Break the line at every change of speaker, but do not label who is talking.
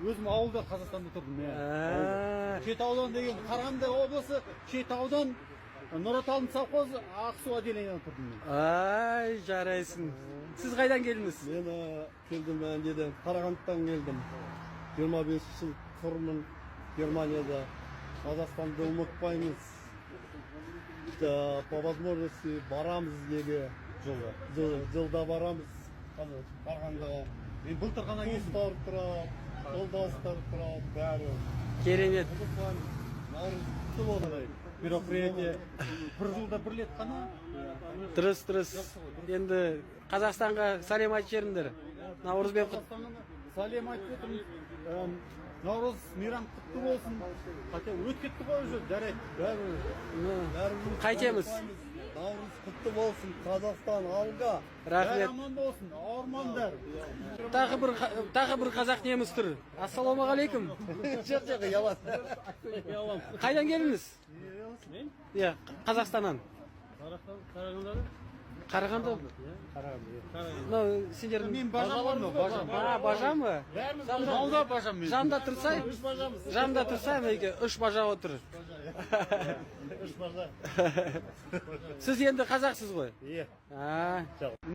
өзім ауылда Қазақстанда тұрдым. Шетаудан деген Қарағанды облысы, Шетаудан Нұроталдың совхозы Ақсу отделениеде тұрдым мен.
Ай, жарайсың. Сіз қайдан келдіңіз?
Мен келдім, неден Қарағандыдан келдім. 25 жыл тұрмын Германияда. Қазақстанды ұмытпаймыз. По возможности барамыз неге. Жылда барамыз. Қарағандыға.
Мен былтыр ғана келдім.
Туыстар тұрады, жолдастар тұрады, бәрі.
Керемет.
Наурызды болды.
Мероприятие бір жылда бір рет қана.
Дұрыс. Енді Қазақстанға сәлем айтып жіберіңдер. Наурызбен
Сәлем айтып отырмын. Наурыз мейрам құтты болсын. Хотя өтіп кетті ғой уже, жарайды.
Бәрі
қайтеміз.
Наурыз құтты болсын, Қазақстан алға.
Рахмет.
Бәрі аман болсын, ауырмаңдар.
Тағы бір қазақ неміз тұр. Ассалаумағалейкум.
Жоқ, ялан.
Қайдан келдіңіз?
Мен?
Иә, Қазақстаннан. Қарағанды? Сендердің...
Мен бажам бар ма?
Бажам ба?
Малда бажам мен.
Жанда тұрсай? Жанда тұрсай, мәйке, үш бажа отыр. Сіз енді қазақсыз ғой?
Иә.